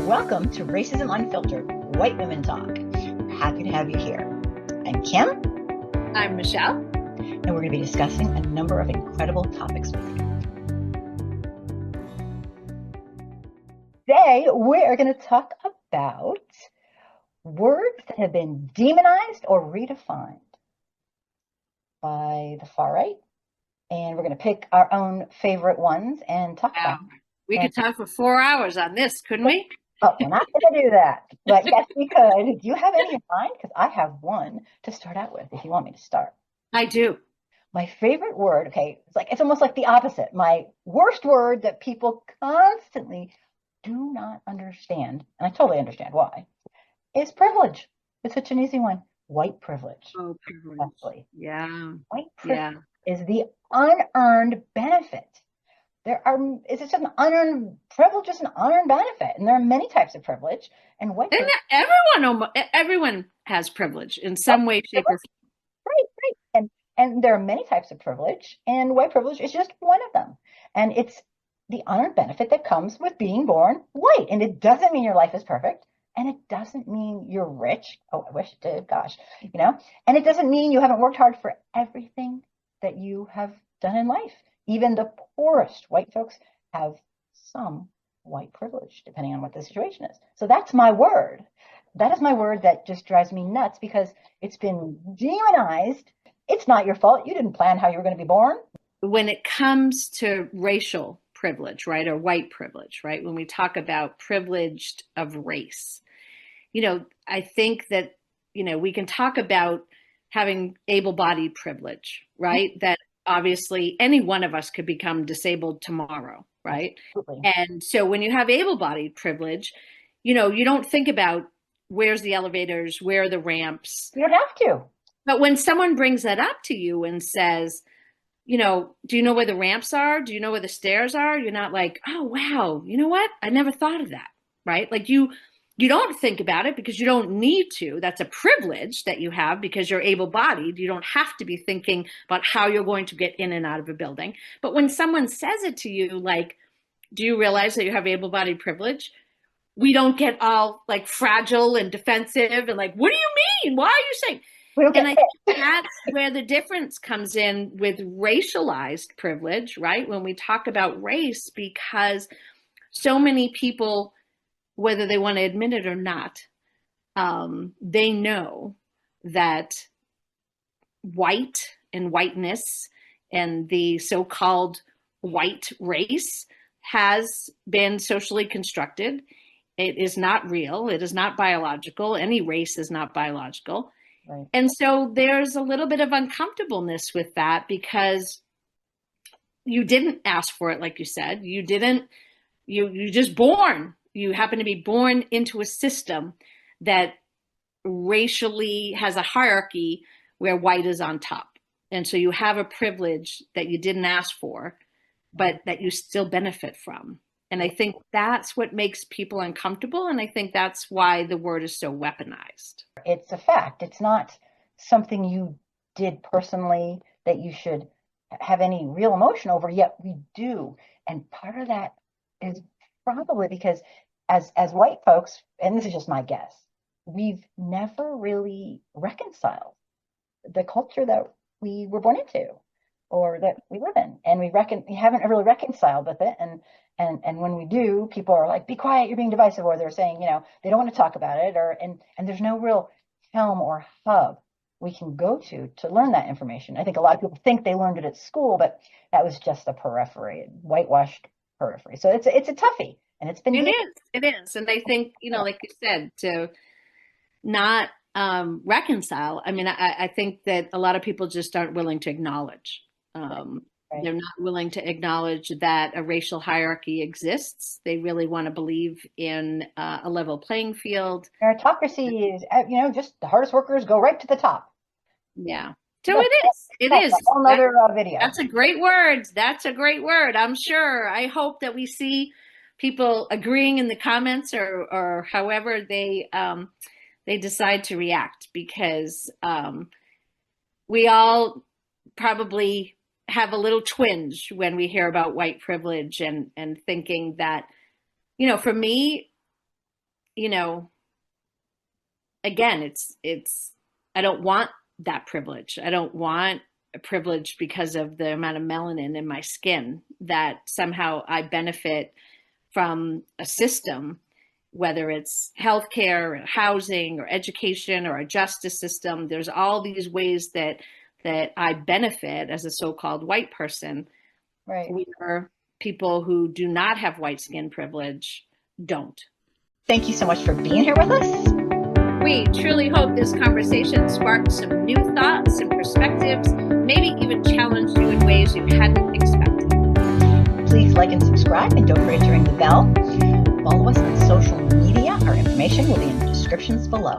Welcome to Racism Unfiltered, White Women Talk. Happy to have you here. I'm Kim. I'm Michelle. And we're going to be discussing a number of incredible topics with you. Today, we are going to talk about words that have been demonized or redefined by the far right. And we're going to pick our own favorite ones and talk about them. We could talk for 4 hours on this, couldn't we? Oh, we're not going to do that. But yes, we could. Do you have any in mind? Because I have one to start out with, if you want me to start. I do. My favorite word, okay, it's almost like the opposite. My worst word that people constantly do not understand, and I totally understand why, is privilege. It's such an easy one. White privilege. Oh, privilege. Especially. Yeah. White privilege is the unearned benefit. It's just an unearned privilege, is an unearned benefit, and there are many types of privilege. And white privilege, everyone has privilege in some way, shape, or form. Right. And there are many types of privilege, and white privilege is just one of them. And it's the unearned benefit that comes with being born white. And it doesn't mean your life is perfect, and it doesn't mean you're rich. Oh, I wish it did. Gosh, And it doesn't mean you haven't worked hard for everything that you have done in life. Even the poorest white folks have some white privilege, depending on what the situation is. So that's my word. That is my word that just drives me nuts because it's been demonized. It's not your fault. You didn't plan how you were going to be born. When it comes to racial privilege, right, or white privilege, right, when we talk about privileged of race, I think that, we can talk about having able-bodied privilege, right, that obviously any one of us could become disabled tomorrow, right? Absolutely. And so when you have able-bodied privilege, you don't think about where's the elevators, where are the ramps. You don't have to. But when someone brings that up to you and says, do you know where the ramps are? Do you know where the stairs are? You're not like, oh, wow, you know what? I never thought of that, right? Like you don't think about it because you don't need to. That's a privilege that you have because you're able-bodied. You don't have to be thinking about how you're going to get in and out of a building. But when someone says it to you, like, do you realize that you have able-bodied privilege? We don't get all like fragile and defensive and like, what do you mean? Why are you saying? And I think that's where the difference comes in with racialized privilege, right? When we talk about race, because so many people, whether they want to admit it or not, they know that white and whiteness and the so-called white race has been socially constructed. It is not real. It is not biological. Any race is not biological. Right. And so there's a little bit of uncomfortableness with that because you didn't ask for it, like you said. You just born. You happen to be born into a system that racially has a hierarchy where white is on top. And so you have a privilege that you didn't ask for, but that you still benefit from. And I think that's what makes people uncomfortable. And I think that's why the word is so weaponized. It's a fact. It's not something you did personally that you should have any real emotion over, yet we do. And part of that is probably because as white folks, and this is just my guess, we've never really reconciled the culture that we were born into or that we live in. And we haven't really reconciled with it. And when we do, people are like, be quiet, you're being divisive, or they're saying, they don't want to talk about it, and there's no real helm or hub we can go to learn that information. I think a lot of people think they learned it at school, but that was just a periphery, whitewashed periphery. So it's a toughie, and it's been. It is. And I think, like you said, to not reconcile. I mean, I think that a lot of people just aren't willing to acknowledge. Right. They're not willing to acknowledge that a racial hierarchy exists. They really want to believe in a level playing field. Meritocracy is, just the hardest workers go right to the top. Yeah. So it is. It is. A whole other video. That's a great word. That's a great word. I'm sure. I hope that we see people agreeing in the comments or however they decide to react, because we all probably have a little twinge when we hear about white privilege and thinking that, for me, you know, again, I don't want that privilege. I don't want a privilege because of the amount of melanin in my skin, that somehow I benefit from a system, whether it's healthcare or housing or education or a justice system. There's all these ways that I benefit as a so-called white person, Right. where people who do not have white skin privilege don't. Thank you so much for being here with us. We truly hope this conversation sparked some new thoughts and perspectives, maybe even challenged you in ways you hadn't expected. Please like and subscribe, and don't forget to ring the bell. Follow us on social media. Our information will be in the descriptions below.